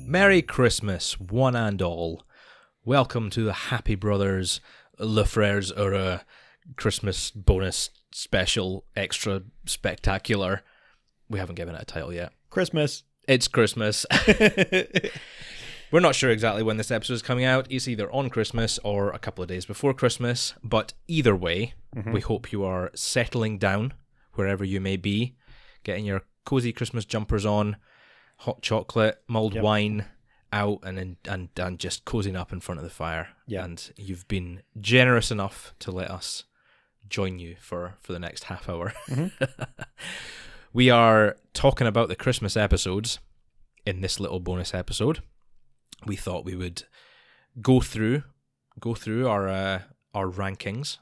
Merry Christmas, one and all. Welcome to the Happy Brothers Le Frères Heureux Christmas bonus special extra spectacular. We haven't given it a title yet. Christmas. It's Christmas. We're not sure exactly when this episode is coming out. It's either on Christmas or a couple of days before Christmas. But either way, we hope you are settling down wherever you may be, getting your cozy Christmas jumpers on, hot chocolate, mulled wine out, and just cozying up in front of the fire. Yep. And you've been generous enough to let us join you for the next half hour. We are talking about the Christmas episodes in this little bonus episode. We thought we would go through our rankings,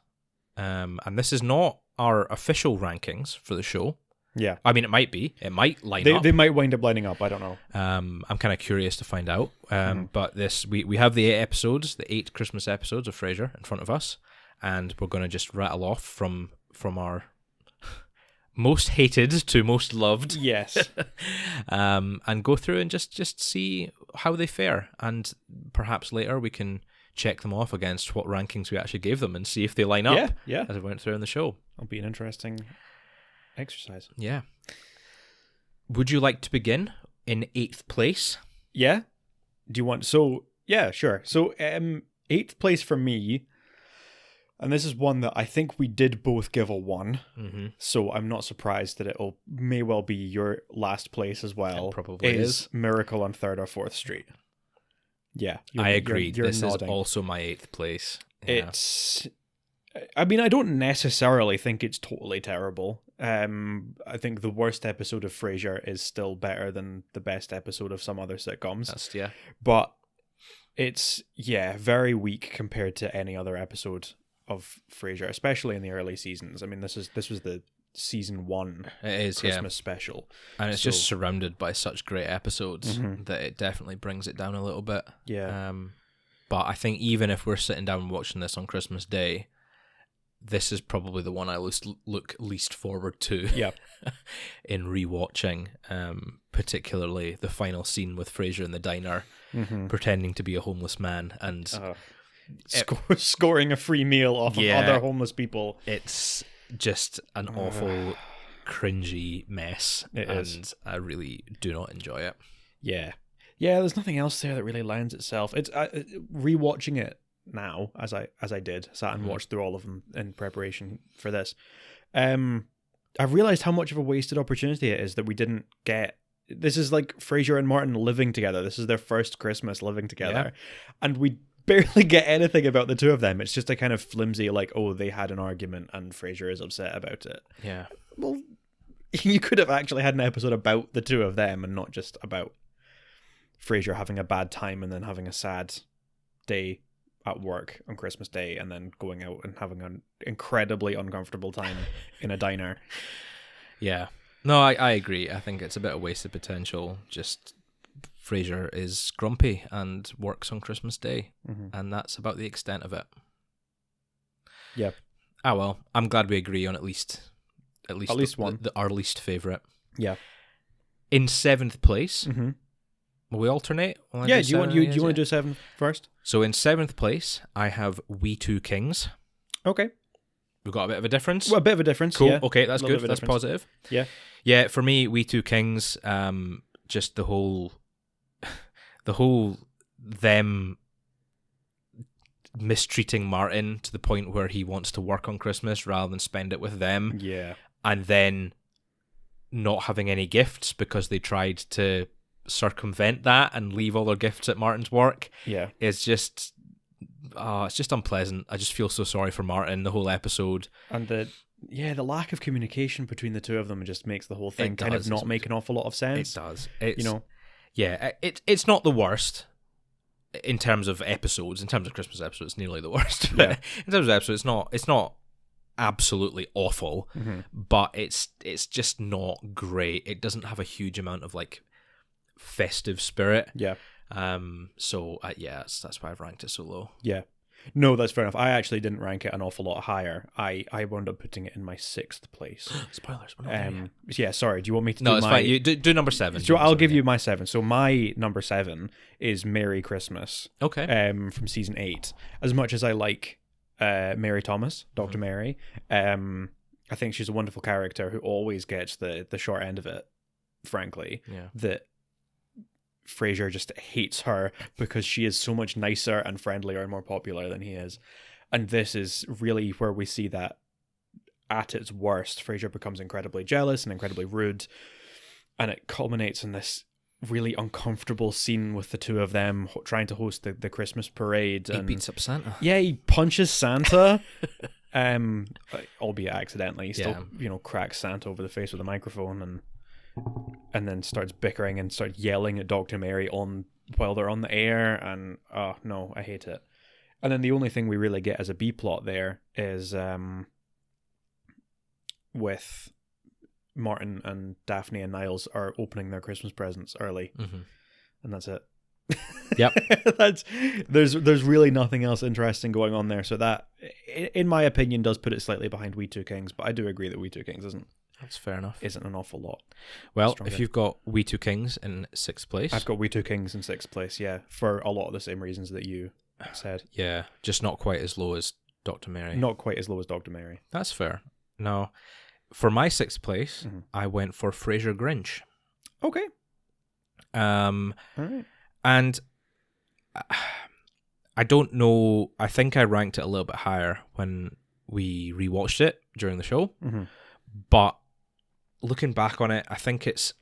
and this is not our official rankings for the show. Yeah, I mean, it might be. It might line up. They might wind up lining up. I don't know. I'm kind of curious to find out. But we have the 8 episodes, the 8 Christmas episodes of Frasier in front of us, and we're going to just rattle off from our most hated to most loved. Yes. And go through and just see how they fare. And perhaps later we can check them off against what rankings we actually gave them and see if they line up as we went through in the show. It'll be an interesting exercise. Yeah. Would you like to begin in 8th place? Yeah. Do you want... So, yeah, sure. So, 8th place for me... And this is one that I think we did both give a 1. So I'm not surprised that it may well be your last place as well. It probably is. Miracle on 3rd or 4th Street. Yeah. I agree. You're this nodding. is also my 8th place. Yeah. I mean, I don't necessarily think it's totally terrible. I think the worst episode of Frasier is still better than the best episode of some other sitcoms. But it's, very weak compared to any other episode of Frasier, especially in the early seasons. I mean, this was the season 1 Christmas special, and it's just surrounded by such great episodes that it definitely brings it down a little bit. But I think even if we're sitting down and watching this on Christmas Day, this is probably the one I look least forward to. In rewatching, particularly the final scene with Frasier in the diner, pretending to be a homeless man and. Scoring a free meal off of other homeless people. It's just an awful, cringy mess. It is. I really do not enjoy it. Yeah, there's nothing else there that really lends itself. It's rewatching it now, as I sat and watched through all of them in preparation for this. I've realized how much of a wasted opportunity it is that we didn't get. This is like Frasier and Martin living together. This is their first Christmas living together, and we barely get anything about the two of them. It's just a kind of flimsy, like, oh, they had an argument and Frasier is upset about it. Yeah. Well, you could have actually had an episode about the two of them and not just about Frasier having a bad time and then having a sad day at work on Christmas Day and then going out and having an incredibly uncomfortable time in a diner. Yeah. No, I agree. I think it's a bit of wasted potential. Just... Frasier is grumpy and works on Christmas Day, and that's about the extent of it. Yeah. Ah, well, I'm glad we agree on at least one. Our least favourite. Yeah. In 7th place, will we alternate? Do you want to do 7th first? So in 7th place, I have We Two Kings. Okay. We've got a bit of a difference. Well, a bit of a difference. Cool. Yeah. Okay, that's good. That's positive. Yeah. Yeah. For me, We Two Kings. Just the whole them mistreating Martin to the point where he wants to work on Christmas rather than spend it with them. Yeah. And then not having any gifts because they tried to circumvent that and leave all their gifts at Martin's work. Yeah. It's just unpleasant. I just feel so sorry for Martin the whole episode. And the lack of communication between the two of them just makes the whole thing kind of not make an awful lot of sense. It does. Yeah, it's not the worst in terms of episodes. In terms of Christmas episodes, it's nearly the worst. But in terms of episodes, it's not absolutely awful, but it's just not great. It doesn't have a huge amount of like festive spirit. Yeah. So that's why I've ranked it so low. Yeah. No, that's fair enough. I actually didn't rank it an awful lot higher. I wound up putting it in my 6th place. Spoilers. We're not there yet. Yeah, sorry. Do you want me to No, do it's my... fine. You do number 7. So I'll give you my 7. So my number 7 is Merry Christmas. Okay. From season 8. As much as I like Mary Thomas, Dr. Mary, I think she's a wonderful character who always gets the short end of it, frankly. Yeah. That Frasier just hates her because she is so much nicer and friendlier and more popular than he is. And this is really where we see that at its worst, Frasier becomes incredibly jealous and incredibly rude. And it culminates in this really uncomfortable scene with the two of them trying to host the Christmas parade. He beats up Santa. Yeah, he punches Santa, albeit accidentally. He still, cracks Santa over the face with a microphone and then starts bickering and starts yelling at Dr. Mary while they're on the air. And no, I hate it. And then the only thing we really get as a B plot there is with Martin and Daphne and Niles are opening their Christmas presents early, and that's it. Yep. There's really nothing else interesting going on there. So that, in my opinion, does put it slightly behind We Two Kings. But I do agree that We Two Kings That's fair enough. Isn't an awful lot. Well, stronger. if you've got We Two Kings in 6th place, I've got We Two Kings in 6th place. Yeah, for a lot of the same reasons that you said. Yeah, just not quite as low as Dr. Mary. Not quite as low as Dr. Mary. That's fair. No, for my 6th place, I went for Frasier Grinch. Okay. All right. And I don't know. I think I ranked it a little bit higher when we rewatched it during the show. But looking back on it, I think it's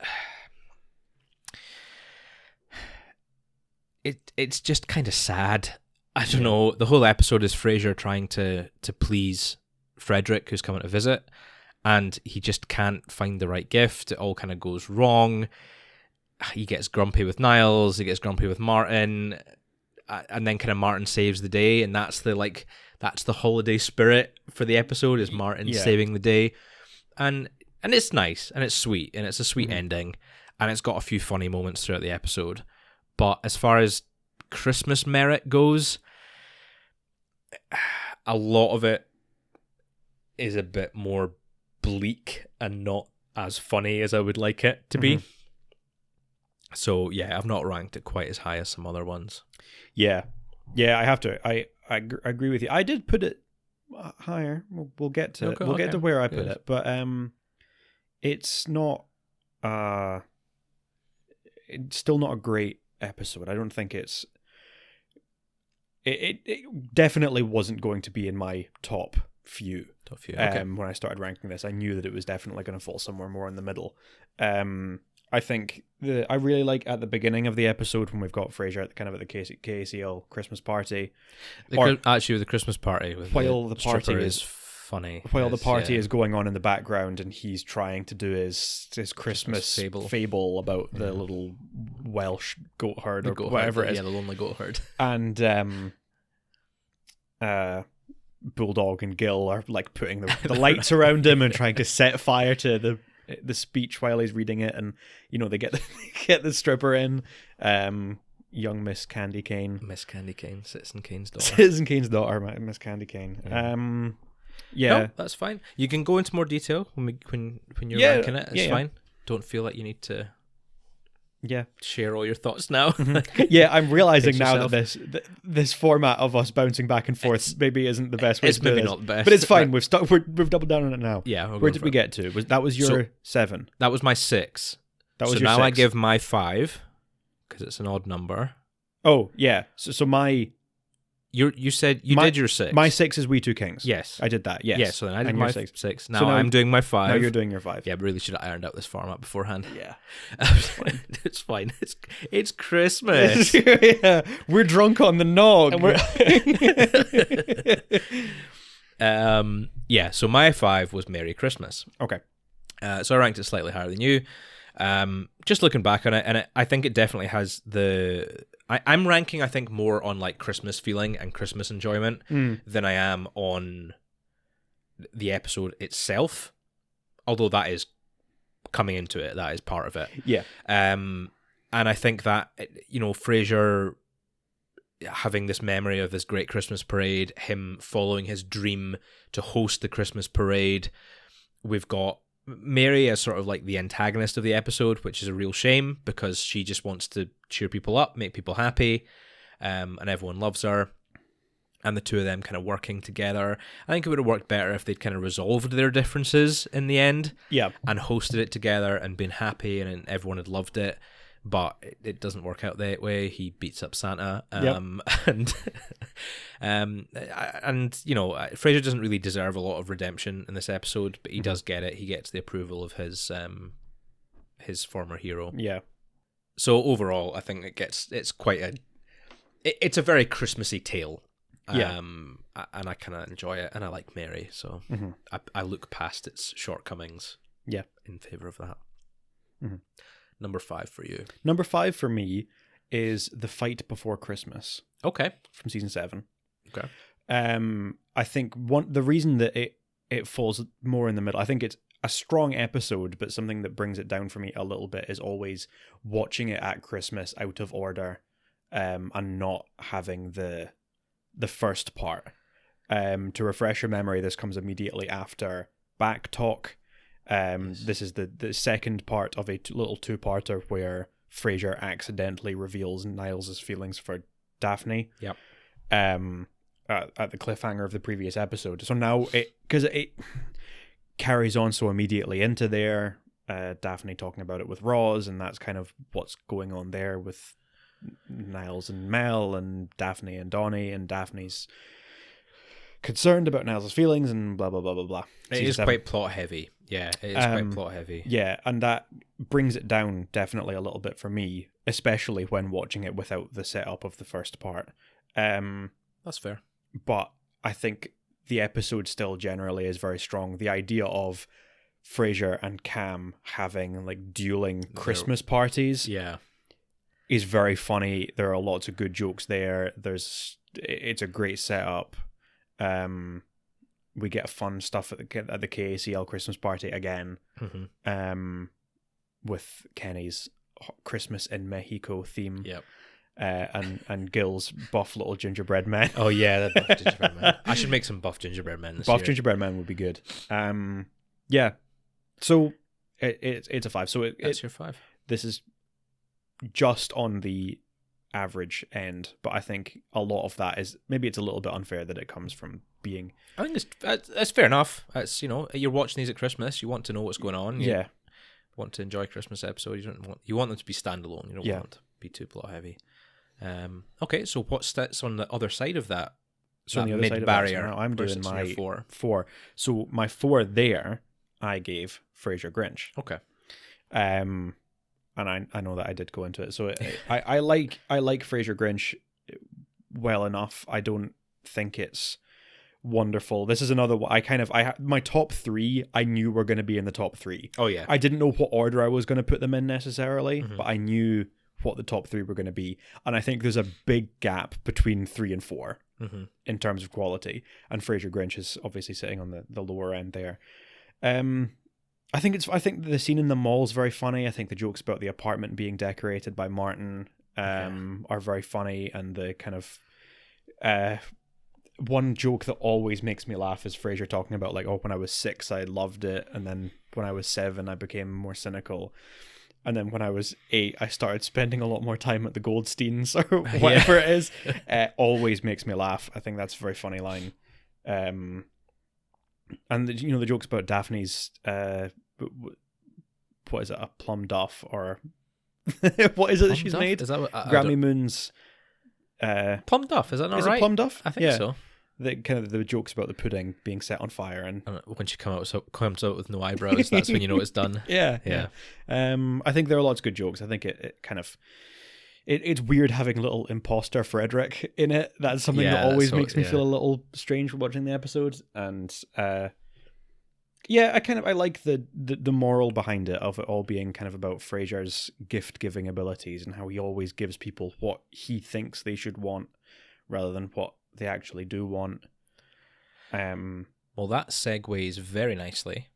just kind of sad. I don't know. The whole episode is Frasier trying to please Frederick, who's coming to visit, and he just can't find the right gift. It all kind of goes wrong. He gets grumpy with Niles. He gets grumpy with Martin, and then kind of Martin saves the day, and that's the holiday spirit for the episode, is Martin saving the day, and it's nice and it's sweet and it's a sweet ending, and it's got a few funny moments throughout the episode. But as far as Christmas merit goes, a lot of it is a bit more bleak and not as funny as I would like it to be. So yeah, I've not ranked it quite as high as some other ones. Yeah, I have to. I agree with you. I did put it higher. We'll get to get to where I put it, but it's not. It's still not a great episode. I don't think it's. It definitely wasn't going to be in my top few. Okay. When I started ranking this, I knew that it was definitely going to fall somewhere more in the middle. I think I really like at the beginning of the episode when we've got Frasier at the KCL Christmas party. Actually, the Christmas party while the party is funny. While the party is going on in the background, and he's trying to do his Christmas fable about the little Welsh goat herd or whatever it is. Yeah, the lonely goat herd. And Bulldog and Gil are like putting the lights around him and trying to set fire to the speech while he's reading it, and they get the stripper in, young Miss Candy Cane, Citizen Kane's daughter, Miss Candy Cane. No, that's fine. You can go into more detail when you're ranking it. It's fine. Don't feel like you need to share all your thoughts now. I'm realizing now that this format of us bouncing back and forth maybe isn't the best way to do it. It's maybe not the best, but it's fine. We've doubled down on it now. Yeah. Where did we get to? That was your 7. That was my 6. That was so your now 6. I give my 5 because it's an odd number. Oh yeah. So my. You said you did your 6. My 6 is We Two Kings. Yes. I did that, yes. Yeah, so then I did my 6. Now, So I'm doing my 5. Now you're doing your 5. Yeah, but really should have ironed out this format beforehand. Yeah. It's fine. It's Christmas. Yeah. We're drunk on the nog. And so my 5 was Merry Christmas. Okay. So I ranked it slightly higher than you. Just looking back on it, and I think it definitely has I'm ranking, I think, more on like Christmas feeling and Christmas enjoyment than I am on the episode itself. Although that is coming into it, that is part of it. Yeah. And I think that Frasier, having this memory of this great Christmas parade, him following his dream to host the Christmas parade. We've got Mary as sort of like the antagonist of the episode, which is a real shame because she just wants to cheer people up, make people happy, and everyone loves her. And the two of them kind of working together. I think it would have worked better if they'd kind of resolved their differences in the end. Yeah. And hosted it together and been happy and everyone had loved it. But it doesn't work out that way. He beats up Santa. And you know, Frasier doesn't really deserve a lot of redemption in this episode, but he does get it. He gets the approval of his former hero. Yeah. So overall, I think it's a very Christmassy tale. Yeah. And I kind of enjoy it, and I like Mary, so I look past its shortcomings. Yeah, in favor of that. Mm-hmm. Number 5 for you. Number 5 for me is The Fight Before Christmas. Okay, from season 7. Okay. I think the reason that it falls more in the middle, I think it's a strong episode, but something that brings it down for me a little bit is always watching it at Christmas out of order, and not having the first part. To refresh your memory, this comes immediately after Back Talk. This is the second part of a little two-parter where Frasier accidentally reveals Niles' feelings for Daphne. Yep. At the cliffhanger of the previous episode. So now because it carries on so immediately into there, Daphne talking about it with Roz, and that's kind of what's going on there with Niles and Mel and Daphne and Donnie, and Daphne's concerned about Niles' feelings and blah blah blah blah blah. It is quite plot heavy. Yeah, it is quite plot heavy. Yeah, and that brings it down definitely a little bit for me, especially when watching it without the setup of the first part. That's fair. But I think the episode still generally is very strong. The idea of Frasier and Cam having like dueling Christmas parties, is very funny. There are lots of good jokes there. It's a great setup. We get fun stuff at the KACL Christmas party again, with Kenny's Christmas in Mexico theme. Yep. And Gil's buff little gingerbread men. Oh yeah, the buff gingerbread men. I should make some buff gingerbread men this year. Buff gingerbread men would be good. Yeah. So it's a 5. So that's your 5. This is just on the average end, but I think a lot of that is maybe it's a little bit unfair that it comes from being. I think it's fair enough. It's, you know, you're watching these at Christmas. You want to know what's going on. You want to enjoy Christmas episodes. You want them to be standalone. You don't want them to be too plot heavy. Okay, so what sits on the other side of that? So on the other side of that, so now I'm doing my 4. So my 4 there, I gave Frasier Grinch. Okay. And I know that I did go into it. So I like Frasier Grinch well enough. I don't think it's wonderful. This is another one. My top 3 I knew were going to be in the top 3. Oh yeah. I didn't know what order I was going to put them in necessarily, but I knew what the top 3 were going to be, and I think there's a big gap between 3 and 4 in terms of quality, and Frasier Grinch is obviously sitting on the lower end there. I think the scene in the mall is very funny. I think the jokes about the apartment being decorated by Martin are very funny, and the kind of one joke that always makes me laugh is Frasier talking about like, oh, when I was 6 I loved it, and then when I was 7 I became more cynical. And then when I was 8, I started spending a lot more time at the Goldsteins or whatever it is. Always makes me laugh. I think that's a very funny line. And the jokes about Daphne's, what is it, a plum duff or what is it that she's duff? made? Is that what, Grammy Moon's plum duff? Is that not right? Is it plum duff? I think so. The kind of the jokes about the pudding being set on fire, and when she comes out with no eyebrows, that's when you know it's done. Yeah. I think there are lots of good jokes. I think it kind of it's weird having little imposter Frederick in it. That's something that always makes me feel a little strange watching the episode. And I like the moral behind it, of it all being kind of about Frasier's gift giving abilities and how he always gives people what he thinks they should want rather than what they actually do want. Well, that segues very nicely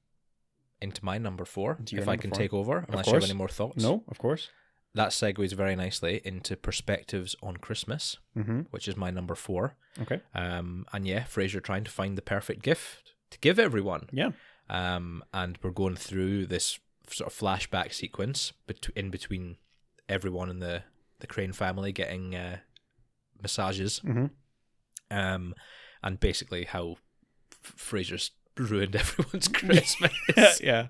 into my number 4. If I can take over, unless you have any more thoughts. No, of course. that segues very nicely into perspectives on Christmas, Mm-hmm. which is my number 4. Okay. And yeah, Frasier trying to find the perfect gift to give everyone. Yeah. And we're going through this sort of flashback sequence in between everyone in the Crane family getting massages. Mm-hmm. And basically how Frasier's ruined everyone's Christmas. Yeah.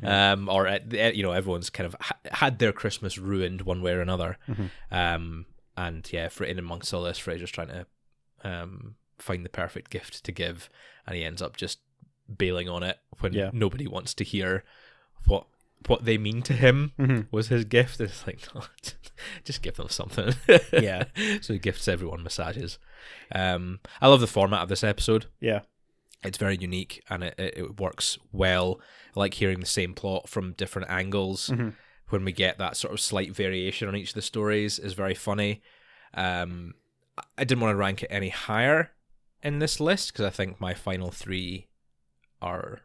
Or everyone's kind of had their Christmas ruined one way or another. Mm-hmm. And yeah, in amongst all this, Frasier's trying to find the perfect gift to give, and he ends up just bailing on it when nobody wants to hear what they mean to him. Mm-hmm. Was his gift. It's like, no, just give them something. Yeah. So he gifts everyone massages. I love the format of this episode. Yeah. It's very unique, and it works well. I like hearing the same plot from different angles. Mm-hmm. When we get that sort of slight variation on each of the stories is very funny. I didn't want to rank it any higher in this list because I think my final 3 are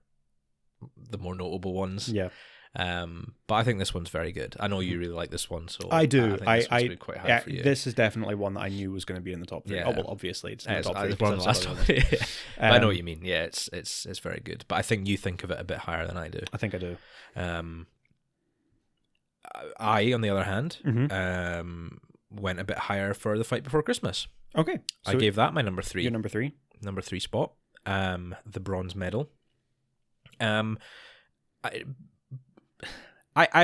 the more notable ones. Yeah. But I think this one's very good. I know you really like this one, so I do. I think this one's gonna be quite high for you. This is definitely one that I knew was going to be in the top 3. Yeah. Oh well, obviously it's in the top 3. It's one of the last ones. Yeah. But I know what you mean. Yeah, it's very good. But I think you think of it a bit higher than I do. I think I do. I, on the other hand, Mm-hmm. Went a bit higher for The Fight Before Christmas. Okay. So I gave that my number 3. your number 3? Number 3 spot. The bronze medal. I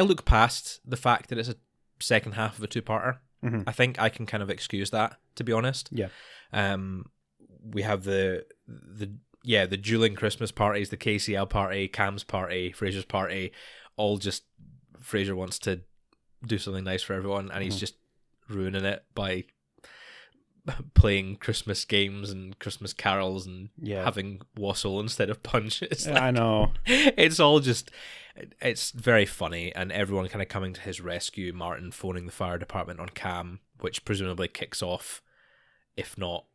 look past the fact that it's a second half of a 2-parter. Mm-hmm. I think I can kind of excuse that, to be honest. Yeah. We have the dueling Christmas parties, the KCL party, Cam's party, Frasier's party, all just Frasier wants to do something nice for everyone, and he's just ruining it by playing Christmas games and Christmas carols and having wassail instead of punch. It's like, I know. It's all just, it's very funny, and everyone kind of coming to his rescue. Martin phoning the fire department on Cam, which presumably kicks off, if not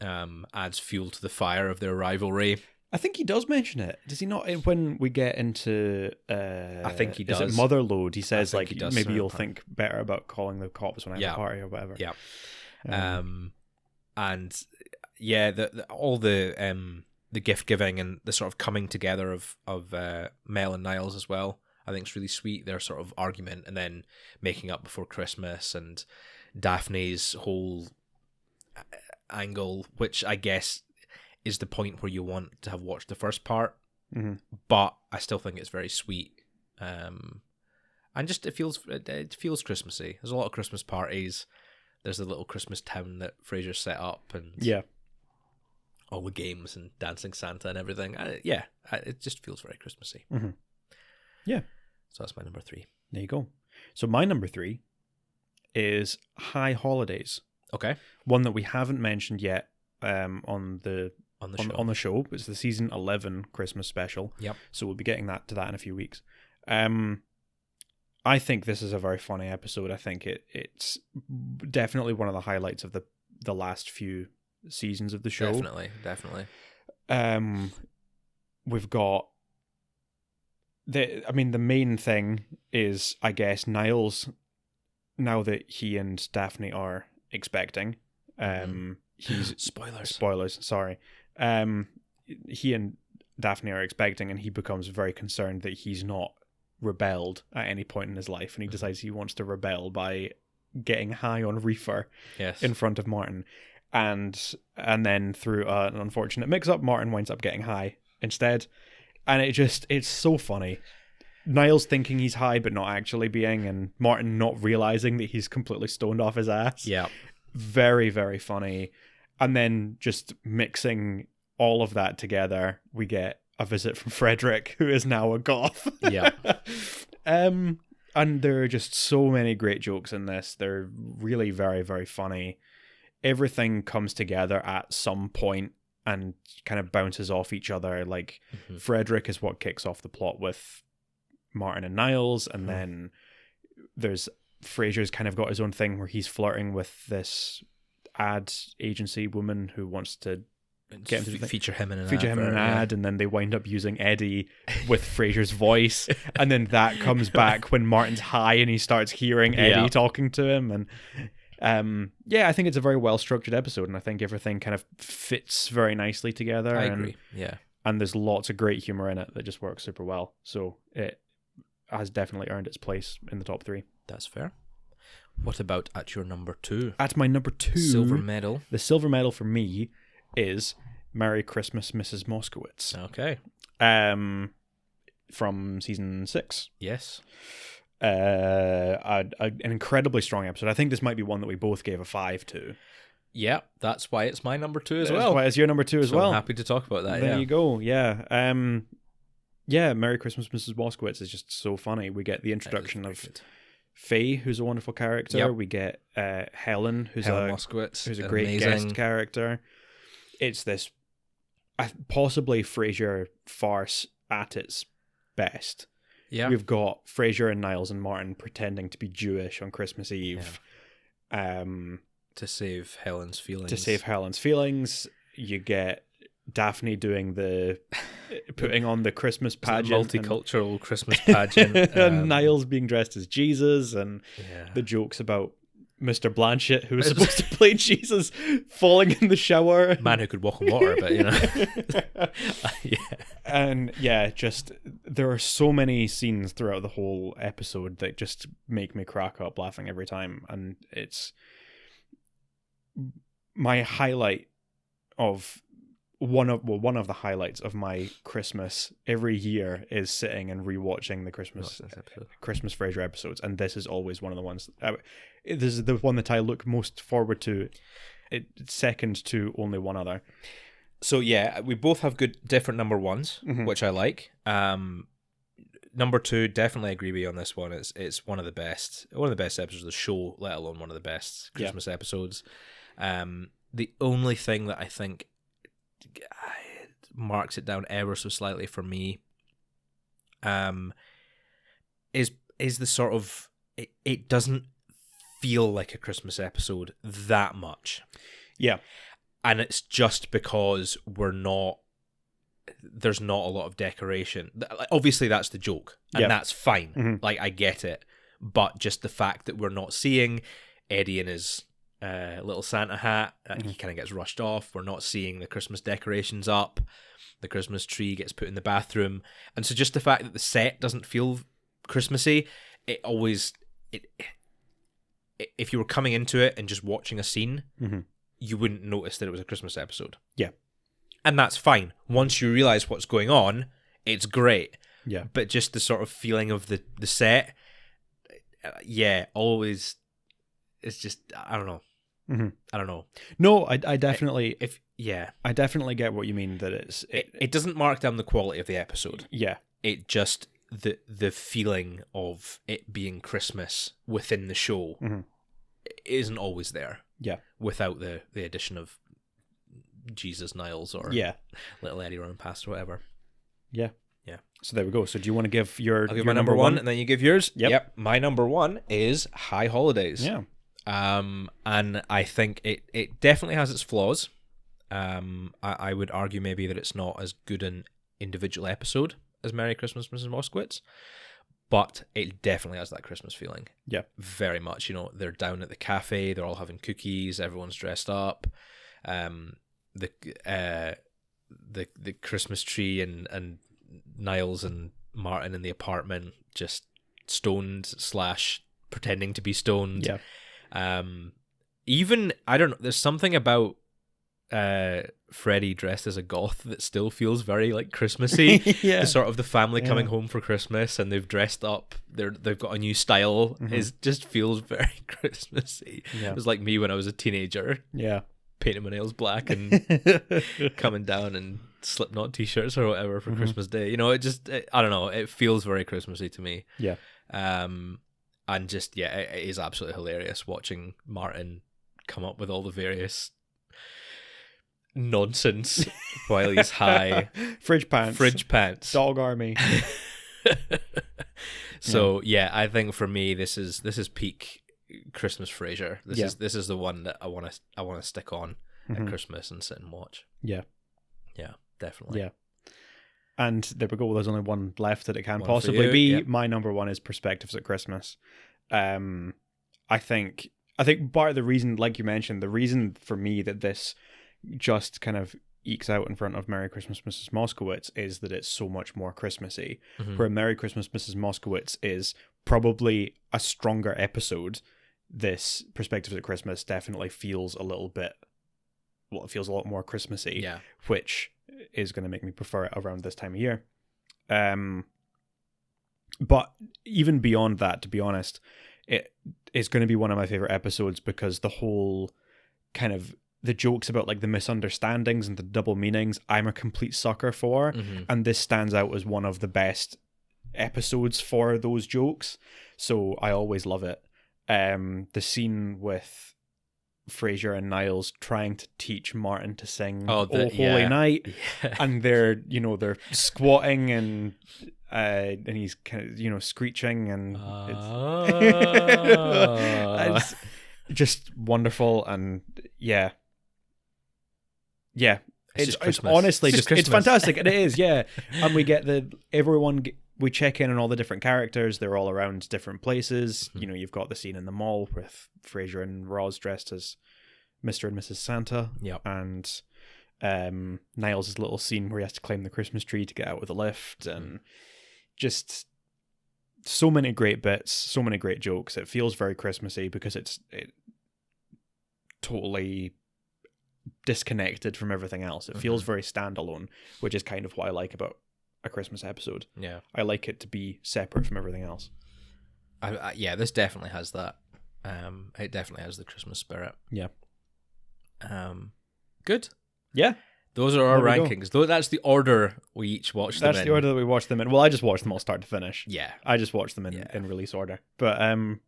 adds fuel to the fire of their rivalry. I think he does mention it. Does he not? When we get into, I think he does. Is it Motherload? He says like, he does maybe you'll think better about calling the cops when I have a party or whatever. Yeah. And yeah, all the gift giving and the sort of coming together of Mel and Niles as well, I think it's really sweet. Their sort of argument and then making up before Christmas, and Daphne's whole angle, which I guess is the point where you want to have watched the first part, but I still think it's very sweet. And just it feels Christmassy. There's a lot of Christmas parties. There's a little Christmas town that Frasier set up, and all the games and dancing Santa and everything. It just feels very Christmassy. Mm-hmm. Yeah. So that's my number 3. There you go. So my number 3 is High Holidays. Okay. One that we haven't mentioned yet on the show. It's the season 11 Christmas special. Yep. So we'll be getting to that in a few weeks. I think this is a very funny episode. I think it's definitely one of the highlights of the last few seasons of the show. Definitely. We've got the main thing is, I guess, Niles, now that he and Daphne are expecting, he's spoilers, sorry. He and Daphne are expecting, and he becomes very concerned that he's not rebelled at any point in his life, and he decides he wants to rebel by getting high on reefer in front of Martin, and then through an unfortunate mix-up, Martin winds up getting high instead, and it's so funny. Niles thinking he's high but not actually being, and Martin not realizing that he's completely stoned off his ass. Yeah, very, very funny. And then just mixing all of that together, we get a visit from Frederick, who is now a goth. Yeah. And there are just so many great jokes in this. They're really very, very funny. Everything comes together at some point and kind of bounces off each other. Like, Frederick is what kicks off the plot with Martin and Niles, and then there's Frasier's kind of got his own thing where he's flirting with this ad agency woman who wants to get him to feature him in an feature him in an ad, and then they wind up using Eddie with Frasier's voice, and then that comes back when Martin's high and he starts hearing Eddie talking to him, and I think it's a very well structured episode, and I think everything kind of fits very nicely together. I agree. Yeah, and there's lots of great humor in it that just works super well. So it has definitely earned its place in the top 3. That's fair. What about at your number 2? At my number 2, silver medal. The silver medal for me is Merry Christmas, Mrs. Moskowitz. Okay. From season 6. Yes. An incredibly strong episode. I think this might be one that we both gave a 5 to. Yeah, that's why it's my number 2 as well. That's why it's your number 2 as well. I'm happy to talk about that. There you go. Yeah. Merry Christmas, Mrs. Moskowitz is just so funny. We get the introduction of Faye, who's a wonderful character. Yep. We get Helen, who's Moskowitz, who's a great guest character. It's this possibly Frasier farce at its best. Yeah, we've got Frasier and Niles and Martin pretending to be Jewish on Christmas Eve, to save Helen's feelings. You get Daphne doing putting on the Christmas pageant, multicultural Christmas pageant, and Niles being dressed as Jesus, and the jokes about Mr. Blanchett, who was supposed to play Jesus, falling in the shower. Man who could walk on water, but And just there are so many scenes throughout the whole episode that just make me crack up laughing every time, and it's my highlight of one of the highlights of my Christmas every year is sitting and rewatching the Christmas Frasier episodes, and this is always one of the ones. This is the one that I look most forward to. It's second to only one other. So we both have good different number 1s, which I like. Number 2, definitely agree with you on this one. It's one of the best episodes of the show, let alone one of the best Christmas episodes. The only thing that I think marks it down ever so slightly for me is the sort of it doesn't feel like a Christmas episode that much. Yeah. And it's just because there's not a lot of decoration. Obviously that's the joke, and that's fine. Like, I get it. But just the fact that we're not seeing Eddie in his little Santa hat, he kind of gets rushed off. We're not seeing the Christmas decorations up. The Christmas tree gets put in the bathroom. And so just the fact that the set doesn't feel Christmassy, if you were coming into it and just watching a scene, you wouldn't notice that it was a Christmas episode. Yeah. And that's fine. Once you realize what's going on, it's great. Yeah. But just the sort of feeling of the set, always, it's just, I don't know. I don't know. No, I definitely, I definitely get what you mean, that it doesn't mark down the quality of the episode. Yeah. It just, the feeling of it being Christmas within the show isn't always there. Yeah. Without the addition of Jesus Niles or little Eddie running past or whatever. Yeah. Yeah. So there we go. So do you want to give your I'll give my number 1 and then you give yours? Yep. My number 1 is High Holidays. Yeah. And I think it definitely has its flaws. I would argue maybe that it's not as good an individual episode as Merry Christmas, Mrs. Moskowitz, but it definitely has that Christmas feeling. Yeah. Very much. They're down at the cafe, they're all having cookies, everyone's dressed up. The Christmas tree and Niles and Martin in the apartment just stoned / pretending to be stoned. Yeah. Even, I don't know, there's something about Freddie dressed as a goth that still feels very like Christmassy. The sort of the family coming home for Christmas and they've dressed up, they've got a new style. It just feels very Christmassy. It was like me when I was a teenager. Yeah. Painting my nails black and coming down in Slipknot t-shirts or whatever for Christmas Day. I don't know, it feels very Christmassy to me. Yeah. And just, it is absolutely hilarious watching Martin come up with all the various nonsense while he's high. Fridge pants. Dog army. So I think for me this is peak Christmas Frasier. This is the one that I want to stick on at Christmas and sit and watch. Yeah. Yeah, definitely. Yeah. And there we go. There's only one left that it can One for possibly you, be. yep. My number one is Perspectives at Christmas. I think part of the reason, like you mentioned, the reason for me that this just kind of ekes out in front of Merry Christmas, Mrs. Moskowitz is that it's so much more Christmassy. Mhm. Where Merry Christmas, Mrs. Moskowitz is probably a stronger episode, this Perspectives at Christmas definitely feels a little bit, well, it feels a lot more Christmassy, Yeah. which is going to make me prefer it around this time of year. But even beyond that, to be honest, it is going to be one of my favorite episodes because the whole kind of the jokes about like the misunderstandings and the double meanings, I'm a complete sucker for. Mhm. And this stands out as one of the best episodes for those jokes. So I always love it. The scene with Frasier and Niles trying to teach Martin to sing Holy Night, Yeah. and they're squatting and he's kind of screeching, and it's just wonderful. And yeah, it's honestly It's just it's Christmas. fantastic. It is, yeah. And we get we check in on all the different characters. They're all around different places. Mhm. You've got the scene in the mall with Frasier and Roz dressed as Mr. and Mrs. Santa. Yep. And Niles' little scene where he has to climb the Christmas tree to get out of the lift, and just so many great bits, so many great jokes. It feels very Christmassy because it totally disconnected from everything else. It feels very standalone, which is kind of what I like about a Christmas episode. Yeah. I like it to be separate from everything else. Yeah, this definitely has that. It definitely has the Christmas spirit. Yeah. Good. Yeah. Those are our There we go. rankings. Though that's the order we each watched them in. That's the order that we watched them in. Well, I just watched them all start to finish. Yeah. I just watched them in release order. But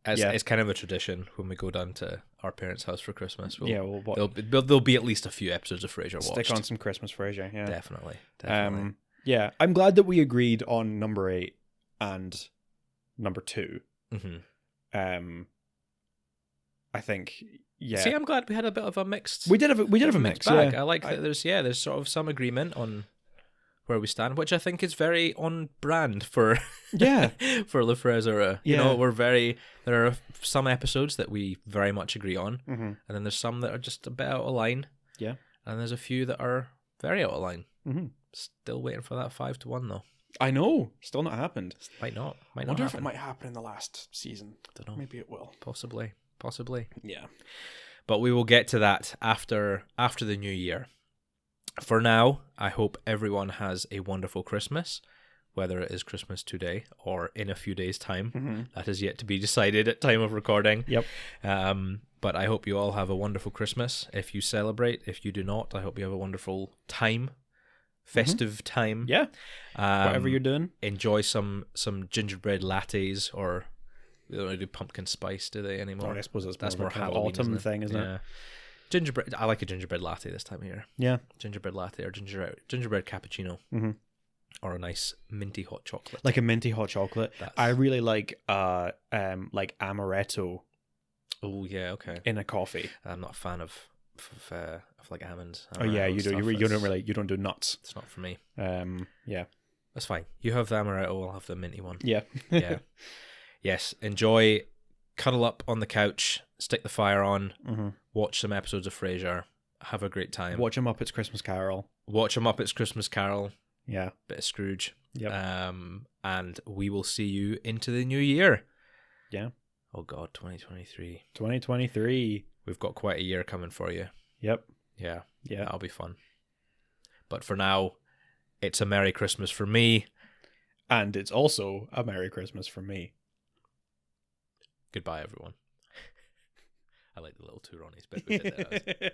It's kind of a tradition when we go down to our parents' house for Christmas. There'll be at least a few episodes of Frasier watched. Stick on some Christmas Frasier. Yeah. Definitely. Yeah. I'm glad that we agreed on number 8 and number 2. Mm-hmm. I think. Yeah. See, I'm glad we had a bit of a mixed. We did have a mix bag. Yeah. I like that. There's sort of some agreement on where we stand, which I think is very on brand for for Le Frères Heureux. There are some episodes that we very much agree on, and then there's some that are just a bit out of line. Yeah, and there's a few that are very out of line. Mm-hmm. Still waiting for that 5-1 though. I know, still not happened. Might not. I wonder if it might happen in the last season. Don't know. Maybe it will. Possibly. Yeah. But we will get to that after the new year. For now, I hope everyone has a wonderful Christmas, whether it is Christmas today or in a few days' time. Mm-hmm. That is yet to be decided at time of recording. Yep. But I hope you all have a wonderful Christmas. If you celebrate, if you do not, I hope you have a wonderful time, festive time. Yeah. Whatever you're doing. Enjoy some gingerbread lattes, or they don't really do pumpkin spice, do they, anymore? I suppose that's more more kind of Halloween, autumn thing, isn't it? Gingerbread. I like a gingerbread latte this time of year. Yeah. Gingerbread latte or gingerbread cappuccino, or a nice minty hot chocolate. Like a minty hot chocolate. I really like amaretto. Oh yeah, okay. In a coffee. I'm not a fan of like almonds. Oh yeah, you do. You don't do nuts. It's not for me. Yeah. That's fine. You have the amaretto. I'll have the minty one. Yeah. Yeah. Yes. Enjoy. Cuddle up on the couch. Stick the fire on. Mm-hmm. Watch some episodes of Frasier. Have a great time. Watch 'em Muppets Christmas Carol. Christmas Carol. Yeah. Bit of Scrooge. Yep. And we will see you into the new year. Yeah. Oh God, 2023. 2023. We've got quite a year coming for you. Yep. Yeah. Yeah. That'll be fun. But for now, it's a Merry Christmas for me. And it's also a Merry Christmas for me. Goodbye, everyone. I like the little two Ronnies bit we did there.